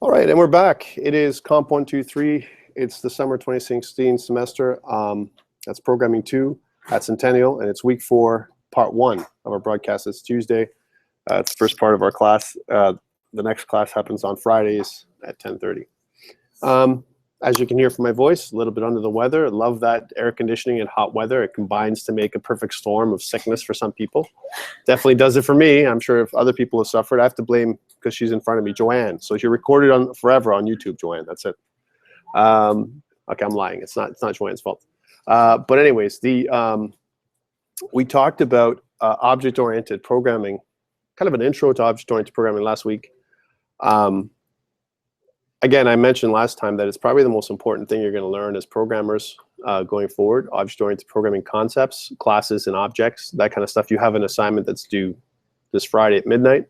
All right, and we're back. It is COMP123. It's the summer 2016 semester. That's programming 2 at Centennial, and it's week 4, part 1 of our broadcast. It's Tuesday. It's the first part of our class. The next class happens on Fridays at 10:30. As you can hear from my voice, a little bit under the weather. I love that air conditioning and hot weather. It combines to make a perfect storm of sickness for some people. Definitely does it for me. I'm sure if other people have suffered, I have to blame because she's in front of me, Joanne. So you're recorded on forever on YouTube, Joanne. That's it. Okay, I'm lying. It's not Joanne's fault. But anyways, we talked about object-oriented programming, kind of an intro to object-oriented programming last week. Again, I mentioned last time that it's probably the most important thing you're going to learn as programmers going forward. Object-oriented programming concepts, classes and objects, that kind of stuff. You have an assignment that's due this Friday at midnight.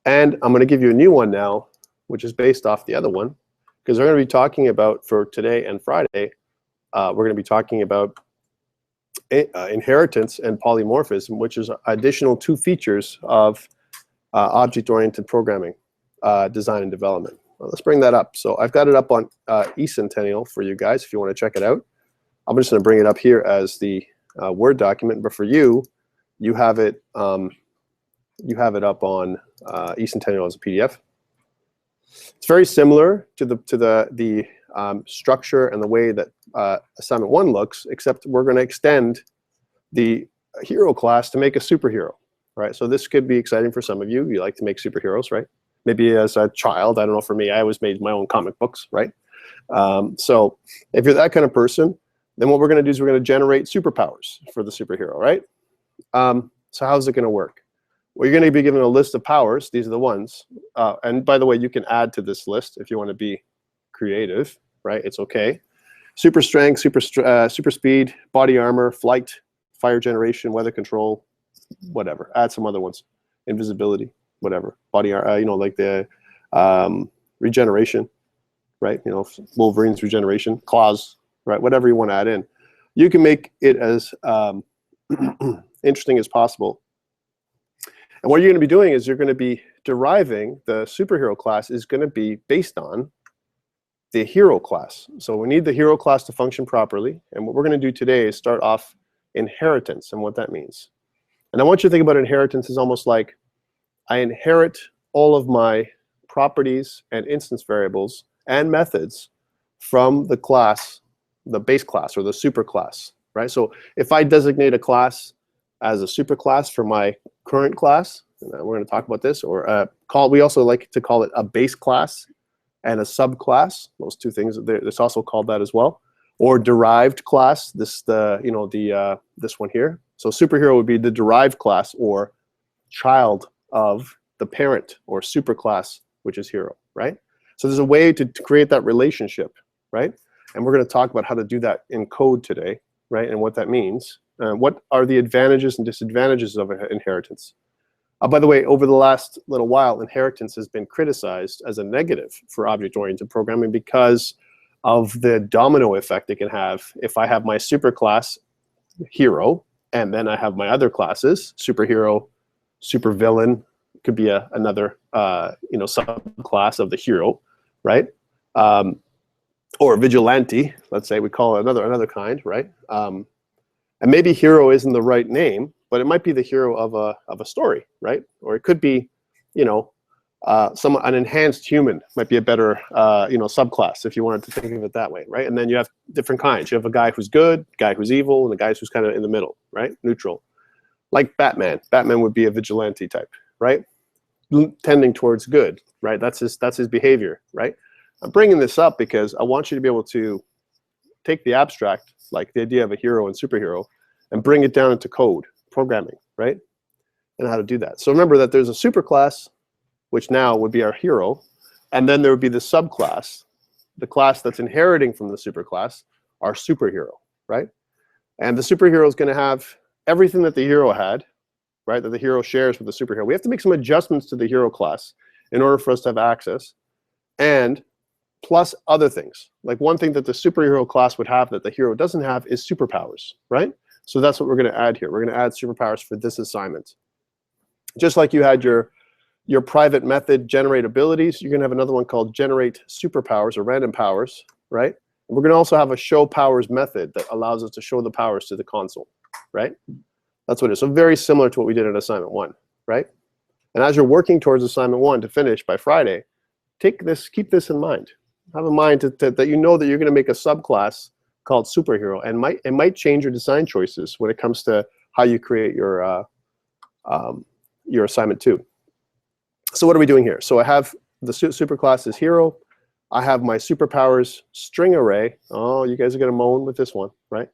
And I'm going to give you a new one now, which is based off the other one, because we're going to be talking about, for today and Friday, we're going to be talking about inheritance and polymorphism, which is additional 2 features of object-oriented programming design and development. Well, let's bring that up. So I've got it up on eCentennial for you guys if you want to check it out. I'm just going to bring it up here as the Word document, but for you, you have it up on eCentennial as a PDF. It's very similar to the structure and the way that assignment 1 looks, except we're going to extend the hero class to make a superhero, right? So this could be exciting for some of you. You like to make superheroes, right? Maybe as a child, I don't know, for me, I always made my own comic books, right? So if you're that kind of person, then what we're going to do is we're going to generate superpowers for the superhero, right? So how's it going to work? Well, you're going to be given a list of powers. These are the ones. And by the way, you can add to this list if you want to be creative, right? It's okay. Super strength, super speed, body armor, flight, fire generation, weather control, whatever. Add some other ones. Invisibility, whatever. Body, like the regeneration, right? Wolverine's regeneration, claws, right? Whatever you want to add in. You can make it as interesting as possible. And what you're going to be doing is you're going to be deriving the superhero class is going to be based on the hero class. So we need the hero class to function properly. And what we're going to do today is start off inheritance and what that means. And I want you to think about inheritance as almost like I inherit all of my properties and instance variables and methods from the class, the base class or the super class, right? So if I designate a class as a super class for my current class, and we're going to talk about this, or we also like to call it a base class and a subclass. Those 2 things, it's also called that as well. Or derived class, this one here. So superhero would be the derived class or child of the parent or superclass, which is hero, right? So there's a way to create that relationship, right? And we're going to talk about how to do that in code today, right? And what that means. What are the advantages and disadvantages of inheritance? By the way, over the last little while, inheritance has been criticized as a negative for object-oriented programming because of the domino effect it can have. If I have my superclass hero, and then I have my other classes, superhero, supervillain, could be another subclass of the hero, right? Or vigilante, let's say we call it another kind, right? And maybe hero isn't the right name, but it might be the hero of a story, right? Or it could be, an enhanced human might be a better, subclass if you wanted to think of it that way, right? And then you have different kinds. You have a guy who's good, a guy who's evil, and a guy who's kind of in the middle, right? Neutral. Like Batman. Batman would be a vigilante type, right? Tending towards good, right? That's his behavior, right? I'm bringing this up because I want you to be able to take the abstract, like the idea of a hero and superhero, and bring it down into code, programming, right? And how to do that. So remember that there's a superclass, which now would be our hero, and then there would be the subclass, the class that's inheriting from the superclass, our superhero, right? And the superhero is going to have everything that the hero had, right, that the hero shares with the superhero. We have to make some adjustments to the hero class in order for us to have access, and plus other things. Like one thing that the superhero class would have that the hero doesn't have is superpowers, right? So that's what we're going to add here. We're going to add superpowers for this assignment. Just like you had your your private method generate abilities. You're going to have another one called generate superpowers or random powers, right? And we're going to also have a show powers method that allows us to show the powers to the console, right? That's what it is. So very similar to what we did in assignment 1, right? And as you're working towards assignment 1 to finish by Friday, keep this in mind. Have in mind that you know that you're going to make a subclass called superhero, and it might change your design choices when it comes to how you create your assignment 2. So what are we doing here? So I have the superclass is hero. I have my superpowers string array. Oh, you guys are going to moan with this one, right?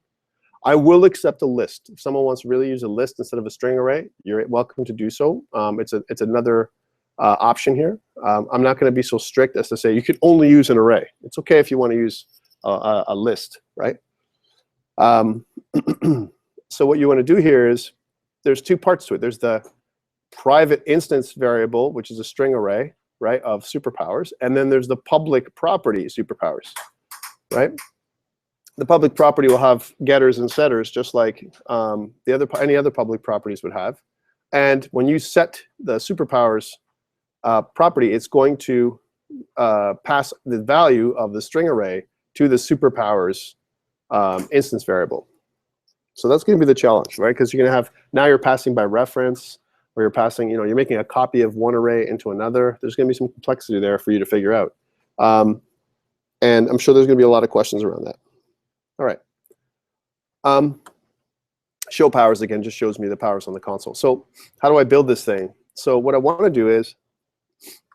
I will accept a list. If someone wants to really use a list instead of a string array, you're welcome to do so. It's another option here. I'm not going to be so strict as to say you can only use an array. It's okay if you want to use a list, right? So what you want to do here is there's 2 parts to it. There's the private instance variable, which is a string array, right, of superpowers, and then there's the public property superpowers, right? The public property will have getters and setters, just like any other public properties would have. And when you set the superpowers property, it's going to pass the value of the string array to the superpowers instance variable. So that's going to be the challenge, right? Because you're going to have, now you're passing by reference, or you're passing, you're making a copy of one array into another. There's going to be some complexity there for you to figure out. And I'm sure there's going to be a lot of questions around that. All right. Show powers, again, just shows me the powers on the console. So how do I build this thing? So what I want to do is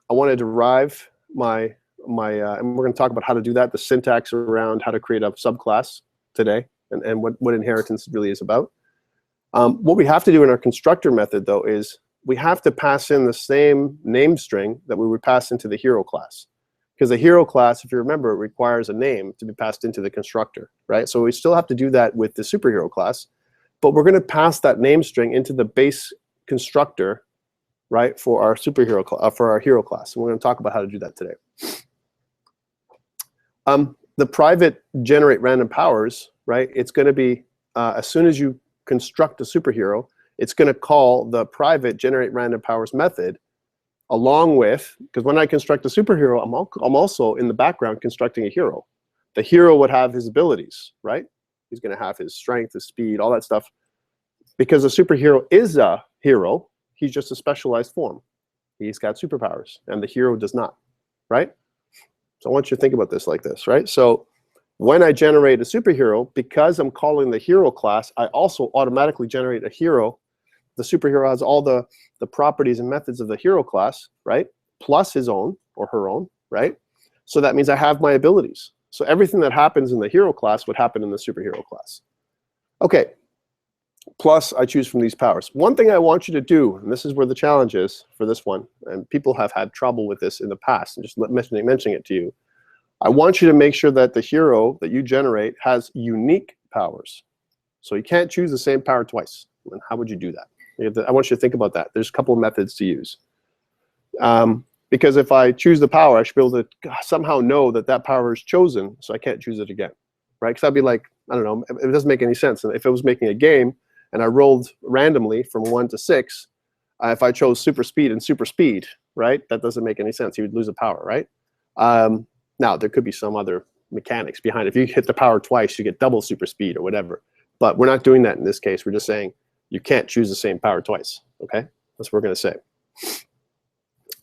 I want to derive and we're going to talk about how to do that, the syntax around how to create a subclass today, and what inheritance really is about. What we have to do in our constructor method, though, is we have to pass in the same name string that we would pass into the hero class. Because the hero class, if you remember, it requires a name to be passed into the constructor, right? So we still have to do that with the superhero class, but we're going to pass that name string into the base constructor, right, for our for our hero class. And we're going to talk about how to do that today. The private generate random powers, right? It's going to be as soon as you construct a superhero, it's going to call the private generate random powers method, along with, because when I construct a superhero, I'm also in the background constructing a hero. The hero would have his abilities, right? He's going to have his strength, his speed, all that stuff. Because a superhero is a hero, he's just a specialized form. He's got superpowers, and the hero does not, right? So I want you to think about this like this, right? So when I generate a superhero, because I'm calling the hero class, I also automatically generate a hero. The superhero has all the properties and methods of the hero class, right? Plus his own or her own, right? So that means I have my abilities. So everything that happens in the hero class would happen in the superhero class. Okay. Plus, I choose from these powers. One thing I want you to do, and this is where the challenge is for this one, and people have had trouble with this in the past, and just mentioning it to you. I want you to make sure that the hero that you generate has unique powers. So you can't choose the same power twice. And how would you do that? I want you to think about that. There's a couple of methods to use. Because if I choose the power, I should be able to somehow know that that power is chosen, so I can't choose it again, right? Because I'd be like, I don't know, it doesn't make any sense. And if it was making a game and I rolled randomly from 1 to 6, if I chose super speed and super speed, right, that doesn't make any sense. You would lose a power, right? Now, there could be some other mechanics behind it. If you hit the power twice, you get double super speed or whatever. But we're not doing that in this case. We're just saying you can't choose the same power twice, okay? That's what we're going to say.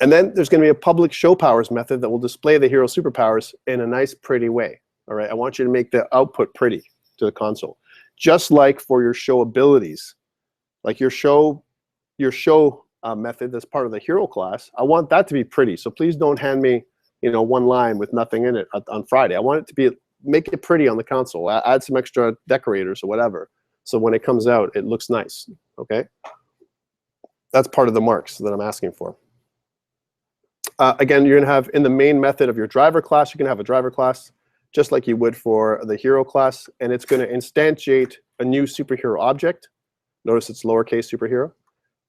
And then there's going to be a public show powers method that will display the hero superpowers in a nice, pretty way, all right? I want you to make the output pretty to the console. Just like for your show abilities, like your show method that's part of the hero class, I want that to be pretty. So please don't hand me, one line with nothing in it on Friday. I want it to be, make it pretty on the console. Add some extra decorators or whatever. So when it comes out, it looks nice, okay? That's part of the marks that I'm asking for. Again, you're going to have in the main method of your driver class, you're going to have a driver class just like you would for the hero class, and it's going to instantiate a new superhero object. Notice it's lowercase superhero.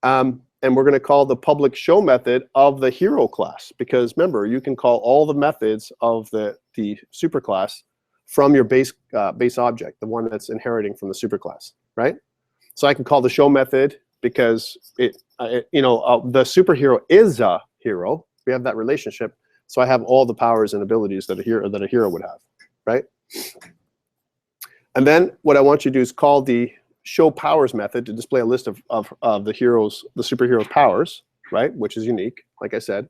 And we're going to call the public show method of the hero class, because remember, you can call all the methods of the superclass from your base object, the one that's inheriting from the superclass, right? So I can call the show method because the superhero is a hero. We have that relationship, so I have all the powers and abilities that a hero would have, right? And then what I want you to do is call the show powers method to display a list of the superhero's powers, right? Which is unique, like I said.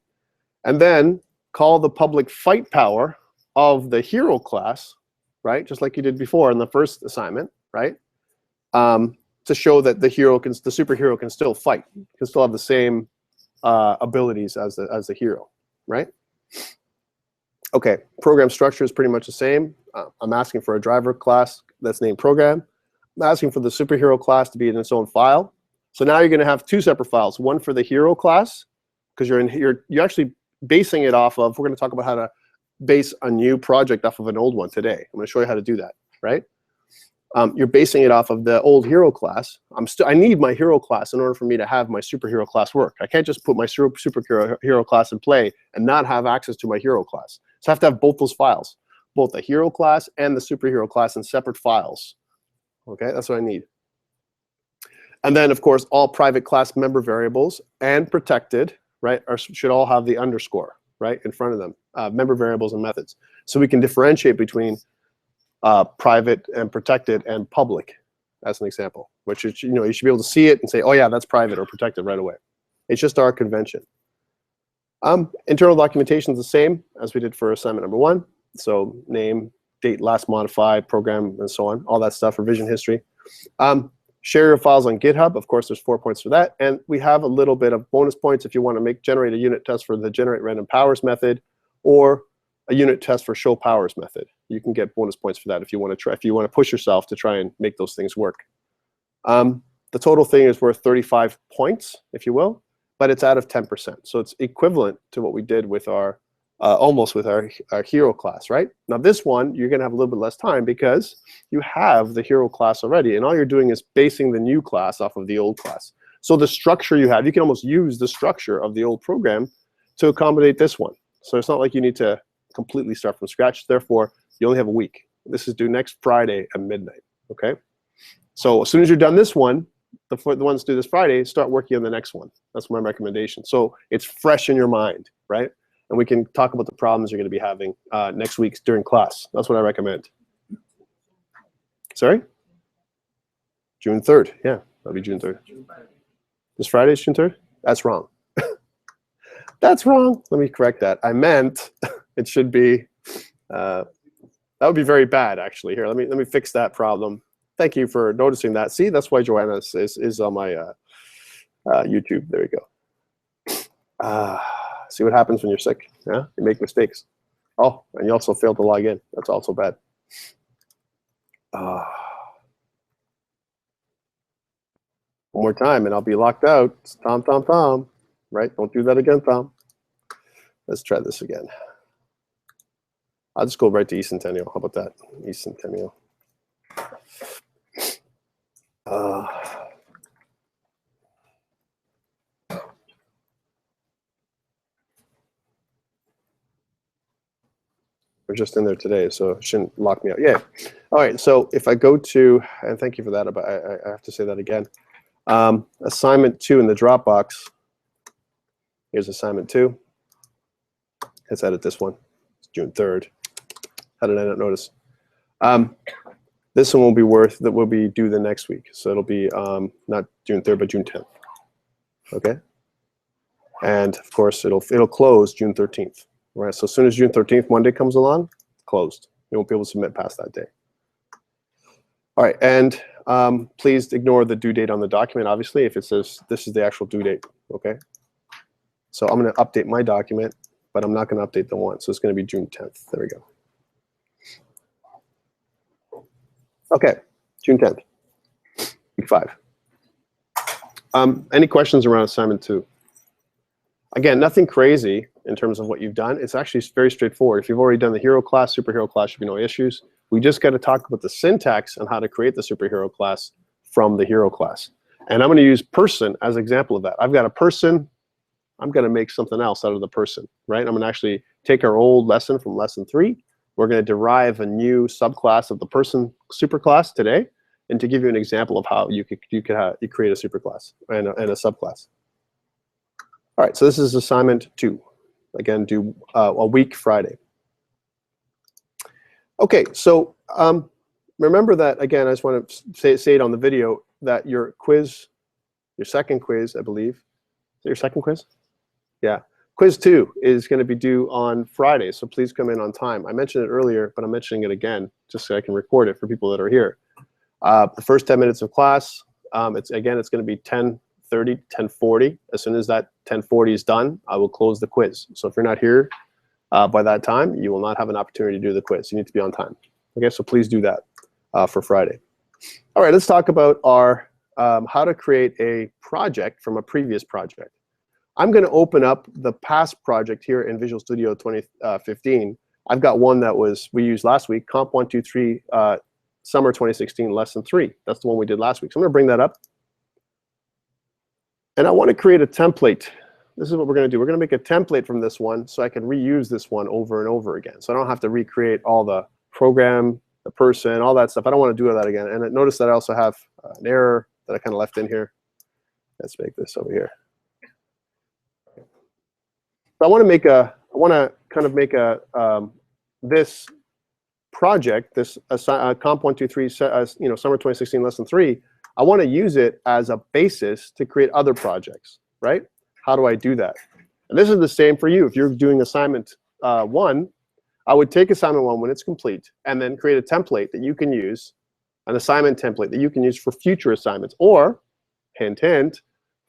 And then call the public fight power of the hero class, right? Just like you did before in the first assignment, right? To show that the superhero can still fight, can still have the same abilities as the hero, right? Okay, program structure is pretty much the same. I'm asking for a driver class that's named program. I'm asking for the superhero class to be in its own file. So now you're going to have two separate files, one for the hero class, because you're actually basing it off of, we're going to talk about how to base a new project off of an old one today. I'm going to show you how to do that, right? You're basing it off of the old hero class. I need my hero class in order for me to have my superhero class work. I can't just put my superhero class in play and not have access to my hero class. So I have to have both those files, both the hero class and the superhero class in separate files. Okay, that's what I need. And then, of course, all private class member variables and protected, right, should all have the underscore, right, in front of them, member variables and methods. So we can differentiate between private and protected and public, as an example, which is, you should be able to see it and say, oh yeah, that's private or protected right away. It's just our convention. Internal documentation is the same as we did for assignment number 1. So name, date, last modified, program, and so on, all that stuff, revision history. Share your files on GitHub. Of course, there's 4 points for that. And we have a little bit of bonus points if you want to generate a unit test for the generate random powers method, or a unit test for show powers method. You can get bonus points for that if you want to try. If you want to push yourself to try and make those things work. The total thing is worth 35 points, if you will, but it's out of 10%. So it's equivalent to what we did with our almost with our hero class, right? Now this one, you're going to have a little bit less time because you have the hero class already, and all you're doing is basing the new class off of the old class. So the structure you have, you can almost use the structure of the old program to accommodate this one. So it's not like you need to completely start from scratch. Therefore, you only have a week. This is due next Friday at midnight, okay? So as soon as you're done this one, the ones due this Friday, start working on the next one. That's my recommendation. So it's fresh in your mind, right? And we can talk about the problems you're going to be having next week during class. That's what I recommend. Sorry? June 3rd. Yeah, that'll be June 3rd. This Friday is June 3rd? That's wrong. That's wrong. Let me correct that. I meant it should be, that would be very bad, actually. Here, let me fix that problem. Thank you for noticing that. See, that's why Joanna is on my YouTube. There you go. See what happens when you're sick. Yeah, you make mistakes. Oh, and you also failed to log in. That's also bad. One more time, and I'll be locked out. It's Tom. Right? Don't do that again, Tom. Let's try this again. I'll just go right to eCentennial. How about that? eCentennial. We're just in there today, so it shouldn't lock me out. Yeah. All right. So if I go to, and thank you for that, but I have to say that again. Assignment 2 in the Dropbox. Here's assignment 2. Let's edit this one. It's June 3rd. How did I not notice? This one will be due the next week. So it'll be not June 3rd, but June 10th. Okay. And of course, it'll close June 13th. Right. So as soon as June 13th, Monday comes along, closed. You won't be able to submit past that day. All right. And please ignore the due date on the document, obviously, if it says this is the actual due date. Okay. So I'm going to update my document, but I'm not going to update the one. So it's going to be June 10th. There we go. Okay, June 10th, week 5. Any questions around assignment 2? Again, nothing crazy in terms of what you've done. It's actually very straightforward. If you've already done the hero class, superhero class should be no issues. We just got to talk about the syntax on how to create the superhero class from the hero class. And I'm going to use person as an example of that. I've got a person. I'm going to make something else out of the person, right? I'm going to actually take our old lesson from lesson 3. We're going to derive a new subclass of the person superclass today, and to give you an example of how you create a superclass and a subclass. All right, so this is assignment 2. Again, due a week Friday. Okay, so remember that, again, I just want to say it on the video, that your quiz, your second quiz, I believe, is it your second quiz? Yeah. Quiz 2 is going to be due on Friday, so please come in on time. I mentioned it earlier, but I'm mentioning it again just so I can record it for people that are here. The first 10 minutes of class, it's going to be 10:30, 10:40. As soon as that 10:40 is done, I will close the quiz. So if you're not here by that time, you will not have an opportunity to do the quiz. You need to be on time. Okay, so please do that for Friday. All right, let's talk about our how to create a project from a previous project. I'm going to open up the past project here in Visual Studio 2015. I've got one that we used last week, COMP123 Summer 2016 Lesson 3. That's the one we did last week. So I'm going to bring that up. And I want to create a template. This is what we're going to do. We're going to make a template from this one so I can reuse this one over and over again. So I don't have to recreate all the program, the person, all that stuff. I don't want to do that again. And notice that I also have an error that I kind of left in here. Let's make this over here. I want to kind of make this project, this COMP123, Summer 2016 Lesson 3. I want to use it as a basis to create other projects, right? How do I do that? And this is the same for you. If you're doing assignment 1, I would take assignment 1 when it's complete, and then create a template that you can use, an assignment template that you can use for future assignments, or hint, hint,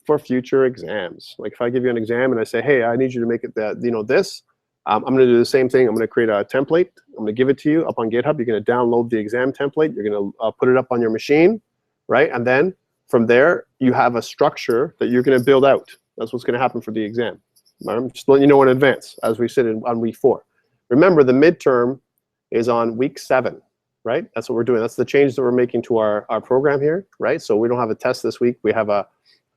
for future exams. Like if I give you an exam and I say, hey, I need you to make it that, this, I'm going to do the same thing. I'm going to create a template. I'm going to give it to you up on GitHub. You're going to download the exam template. You're going to put it up on your machine, right? And then from there, you have a structure that you're going to build out. That's what's going to happen for the exam. I'm just letting you know in advance, as we said on week 4. Remember, the midterm is on week 7, right? That's what we're doing. That's the change that we're making to our program here, right? So we don't have a test this week. We have a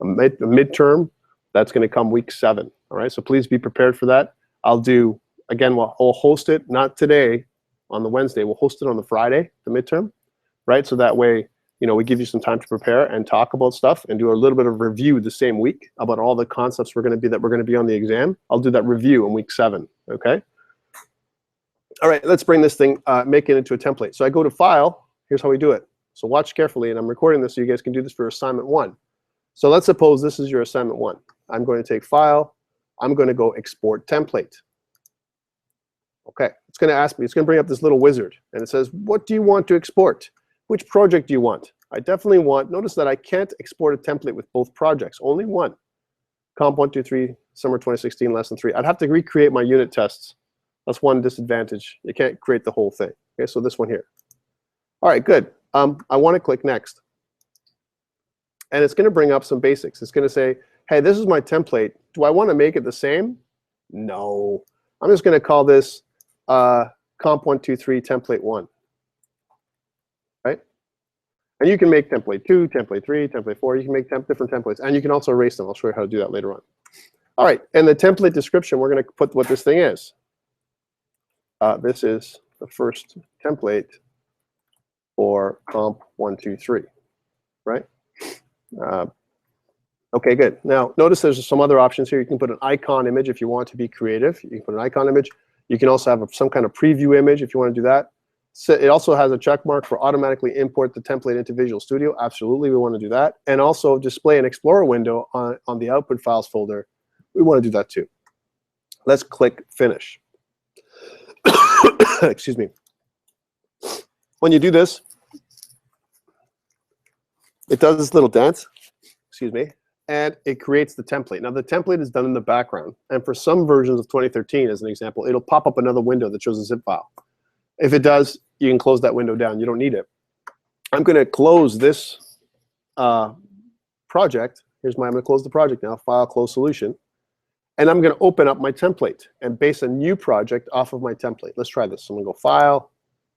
midterm that's going to come week 7. All right, so please be prepared for that. I'll do, again, we'll host it, not today on the Wednesday. We'll host it on the Friday, the midterm, right? So that way, we give you some time to prepare and talk about stuff and do a little bit of review the same week about all the concepts we're going to be on the exam. I'll do that review in week 7, okay? All right, let's bring this thing, make it into a template. So I go to File. Here's how we do it. So watch carefully, and I'm recording this so you guys can do this for assignment 1. So let's suppose this is your assignment 1. I'm going to take File. I'm going to go Export Template. Okay, it's going to ask me, it's going to bring up this little wizard, and it says, what do you want to export? Which project do you want? I definitely want, notice that I can't export a template with both projects, only one. COMP123 Summer 2016 Lesson 3. I'd have to recreate my unit tests. That's one disadvantage. You can't create the whole thing. Okay, so this one here. All right, good. I want to click Next. And it's going to bring up some basics. It's going to say, hey, this is my template. Do I want to make it the same? No. I'm just going to call this COMP123 Template 1. Right? And you can make Template 2, Template 3, Template 4. You can make different templates. And you can also erase them. I'll show you how to do that later on. All right, in the template description, we're going to put what this thing is. This is the first template for COMP123, right? Okay, good. Now, notice there's some other options here. You can put an icon image if you want to be creative. You can put an icon image. You can also have some kind of preview image if you want to do that. So it also has a check mark for automatically import the template into Visual Studio. Absolutely, we want to do that. And also display an Explorer window on the output files folder. We want to do that too. Let's click Finish. Excuse me. When you do this, it does this little dance, excuse me, and it creates the template. Now, the template is done in the background. And for some versions of 2013, as an example, it'll pop up another window that shows a zip file. If it does, you can close that window down. You don't need it. I'm going to close this project. I'm going to close the project now, File, Close Solution. And I'm going to open up my template and base a new project off of my template. Let's try this. So I'm going to go File,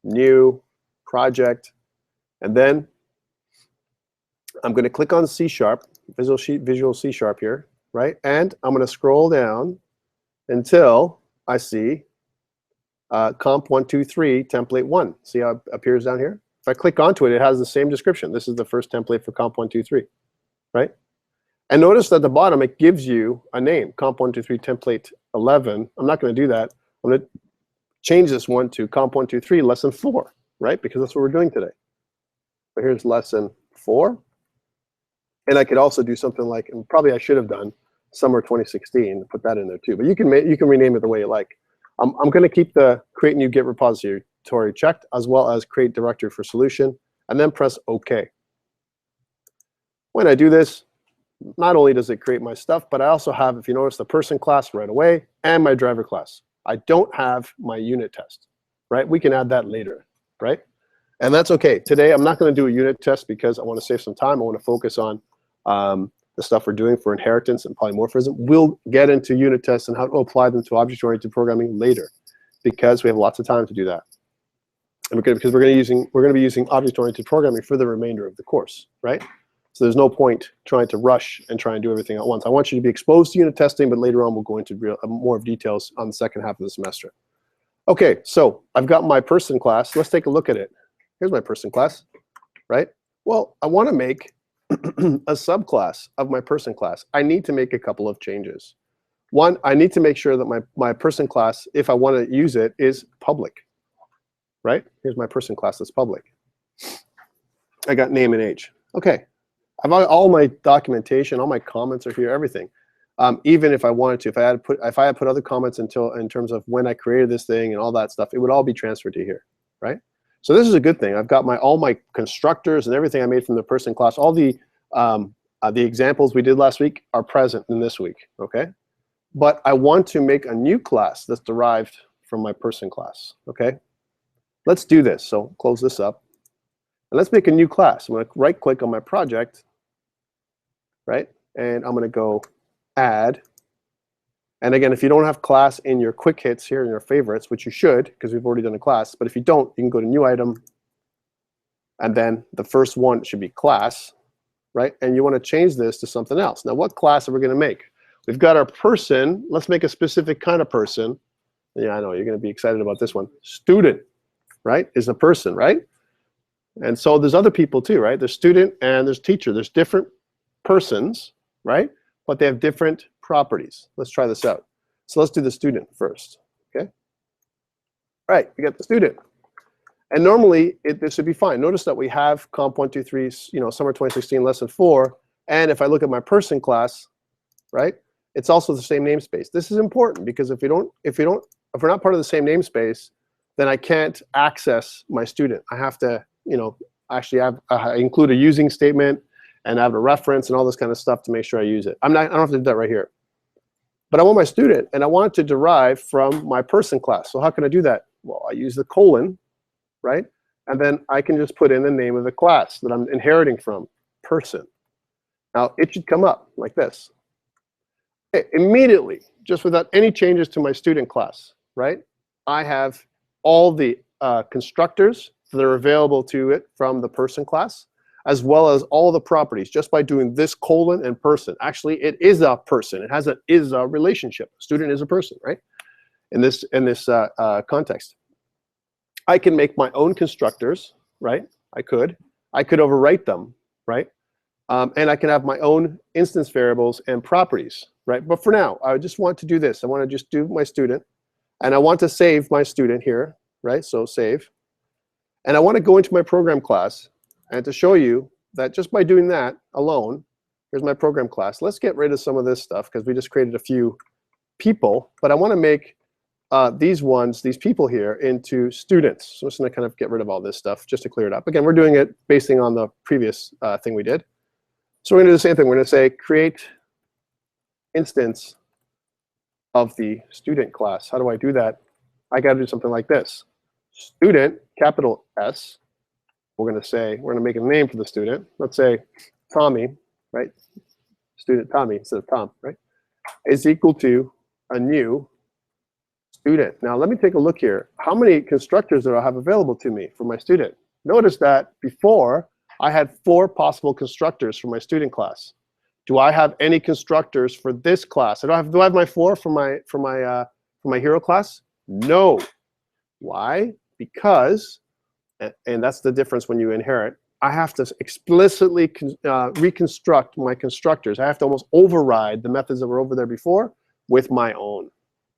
New, Project, and then I'm going to click on C#, Visual C# here, right? And I'm going to scroll down until I see COMP123 Template 1. See how it appears down here? If I click onto it, it has the same description. This is the first template for COMP123, right? And notice that at the bottom, it gives you a name, COMP123 template 11. I'm not going to do that. I'm going to change this one to COMP123 lesson 4, right? Because that's what we're doing today. So here's lesson 4. And I could also do something like, and probably I should have done summer 2016, put that in there too. But you can rename it the way you like. I'm going to keep the create new Git repository checked, as well as create directory for solution, and then press OK. When I do this, not only does it create my stuff, but I also have, if you notice, the person class right away and my driver class. I don't have my unit test, right? We can add that later, right? And that's OK. Today, I'm not going to do a unit test because I want to save some time. I want to focus on the stuff we're doing for inheritance and polymorphism. We'll get into unit tests and how to apply them to object-oriented programming later, because we have lots of time to do that. And because we're going to be using object-oriented programming for the remainder of the course, right? So there's no point trying to rush and try and do everything at once. I want you to be exposed to unit testing, but later on we'll go into more of details on the second half of the semester. Okay, so I've got my person class. Let's take a look at it. Here's my person class, right? Well, I want to make a subclass of my person class. I need to make a couple of changes. One, I need to make sure that my person class, if I want to use it, is public, right? Here's my person class that's public. I got name and age. Okay, I've all my documentation, all my comments are here, everything. Even if I wanted to, if I had put other comments in terms of when I created this thing and all that stuff, it would all be transferred to here, right? So this is a good thing. I've got all my constructors and everything I made from the person class. All the examples we did last week are present in this week, okay? But I want to make a new class that's derived from my person class, okay? Let's do this. So close this up. And let's make a new class. I'm going to right-click on my project, right? And I'm going to go add. And again, if you don't have class in your quick hits here in your favorites, which you should, because we've already done a class, but if you don't, you can go to new item, and then the first one should be class, right? And you want to change this to something else. Now, what class are we going to make? We've got our person. Let's make a specific kind of person. Yeah, I know, you're going to be excited about this one. Student, right, is a person, right? And so there's other people too, right? There's student and there's teacher. There's different persons, right? But they have different properties. Let's try this out. So let's do the student first, okay? All right, we got the student. And normally, this should be fine. Notice that we have COMP123, summer 2016, lesson 4. And if I look at my person class, right, it's also the same namespace. This is important because if we're not part of the same namespace, then I can't access my student. I have to, actually I include a using statement, and I have a reference and all this kind of stuff to make sure I use it. I don't have to do that right here. But I want my student, and I want it to derive from my person class. So how can I do that? Well, I use the colon, right? And then I can just put in the name of the class that I'm inheriting from, person. Now, it should come up like this. Okay, immediately, just without any changes to my student class, right? I have all the constructors that are available to it from the person class, as well as all the properties, just by doing this colon and person. Actually, it is a person. It has is a relationship. Student is a person, right? In this context. I can make my own constructors, right? I could overwrite them, right? And I can have my own instance variables and properties, right? But for now, I just want to do this. I want to just do my student, and I want to save my student here, right? So save. And I want to go into my program class, and to show you that just by doing that alone, here's my program class. Let's get rid of some of this stuff because we just created a few people, but I want to make these people here into students. So I'm just going to kind of get rid of all this stuff just to clear it up. Again, we're doing it basing on the previous thing we did. So we're going to do the same thing. We're going to say create instance of the student class. How do I do that? I got to do something like this. Student, capital S. We're going to make a name for the student. Let's say Tommy, right? Student Tommy instead of Tom, right? Is equal to a new student. Now let me take a look here. How many constructors do I have available to me for my student? Notice that before I had 4 possible constructors for my student class. Do I have any constructors for this class? Do I have my 4 for my hero class? No. Why? Because and that's the difference when you inherit. I have to explicitly reconstruct my constructors. I have to almost override the methods that were over there before with my own,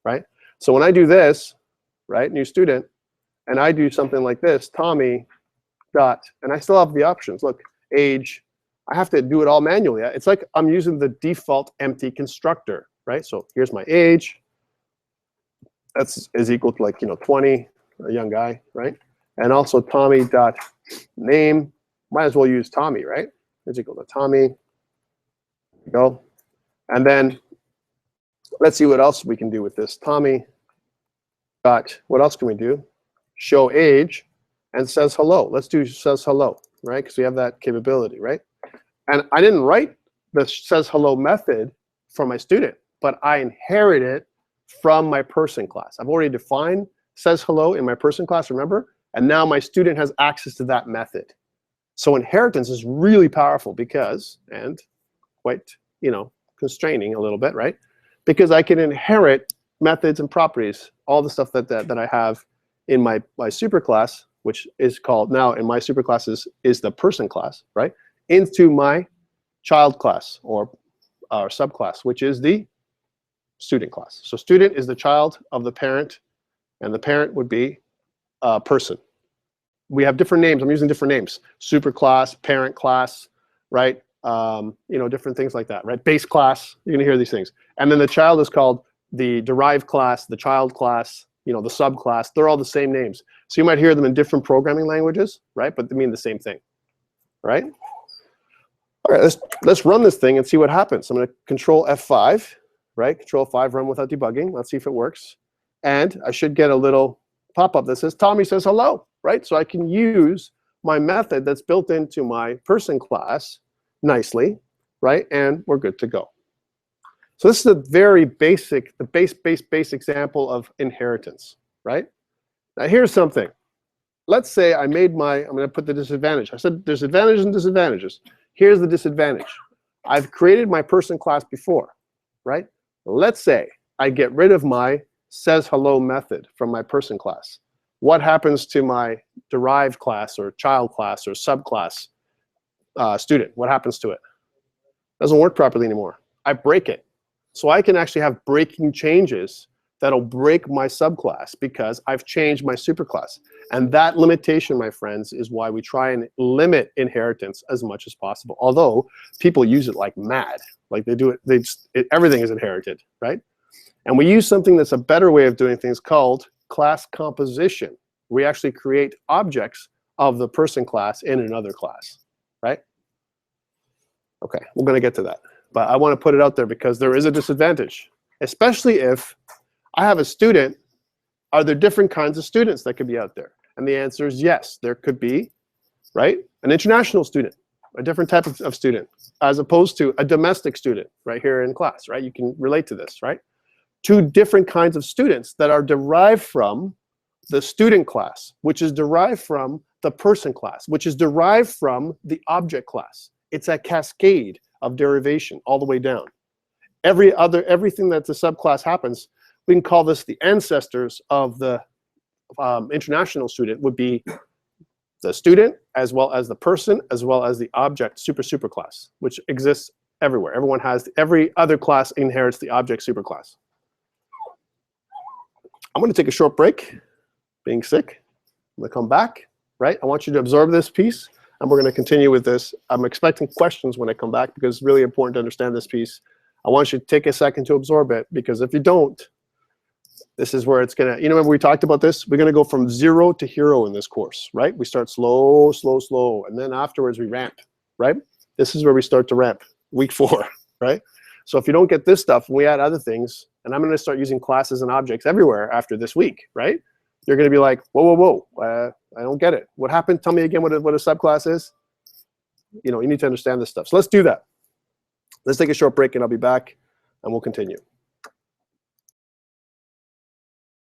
right? So when I do this, right, new student, and I do something like this, Tommy dot, and I still have the options. Look, age, I have to do it all manually. It's like I'm using the default empty constructor, right? So here's my age. That's is equal to, like, 20, a young guy, right? And also Tommy dot name. Might as well use Tommy, right? Is equal to Tommy. There we go. And then let's see what else we can do with this. Tommy dot, what else can we do? Show age and says hello. Let's do says hello, right? Because we have that capability, right? And I didn't write the says hello method for my student, but I inherit it from my person class. I've already defined says hello in my person class, remember? And now my student has access to that method. So inheritance is really powerful because, and quite, constraining a little bit, right? Because I can inherit methods and properties, all the stuff that I have in my superclass, which is called now in my superclass is the person class, right? Into my child class or subclass, which is the student class. So student is the child of the parent, and the parent would be a person. We have different names. I'm using different names. Superclass, parent class, right? Different things like that, right? Base class, you're gonna hear these things. And then the child is called the derived class, the child class, the subclass. They're all the same names. So you might hear them in different programming languages, right? But they mean the same thing, right? All right, let's run this thing and see what happens. I'm gonna control F5, right? Control 5, run without debugging. Let's see if it works. And I should get a little pop-up that says, Tommy says hello, right? So I can use my method that's built into my person class nicely, right? And we're good to go. So this is a very basic, the base example of inheritance, right? Now here's something. Let's say I made I'm gonna put the disadvantage. I said there's advantages and disadvantages. Here's the disadvantage. I've created my person class before, right? Let's say I get rid of my says hello method from my person class. What happens to my derived class or child class or subclass student? What happens to it? Doesn't work properly anymore. I break it. So I can actually have breaking changes that'll break my subclass because I've changed my superclass. And that limitation, my friends, is why we try and limit inheritance as much as possible. Although people use it like mad, like they do it, everything is inherited, right? And we use something that's a better way of doing things called class composition. We actually create objects of the person class in another class, right? Okay, we're gonna get to that. But I wanna put it out there because there is a disadvantage, especially if I have a student. Are there different kinds of students that could be out there? And the answer is yes, there could be, right? An international student, a different type of student, as opposed to a domestic student right here in class, right? You can relate to this, right? Two different kinds of students that are derived from the student class, which is derived from the person class, which is derived from the object class. It's a cascade of derivation all the way down. Everything that's a subclass happens, we can call this the ancestors of the international student would be the student as well as the person as well as the object superclass, which exists everywhere. Every other class inherits the object superclass. I'm going to take a short break, being sick. I'm going to come back, right? I want you to absorb this piece, and we're going to continue with this. I'm expecting questions when I come back because it's really important to understand this piece. I want you to take a second to absorb it, because if you don't, this is where it's going to, remember we talked about this? We're going to go from 0 to hero in this course, right? We start slow, slow, slow, and then afterwards we ramp, right? This is where we start to ramp, week 4, right? So if you don't get this stuff, we add other things, and I'm going to start using classes and objects everywhere after this week, right? You're going to be like, whoa, whoa, whoa, I don't get it. What happened? Tell me again what a subclass is. You need to understand this stuff. So let's do that. Let's take a short break, and I'll be back, and we'll continue.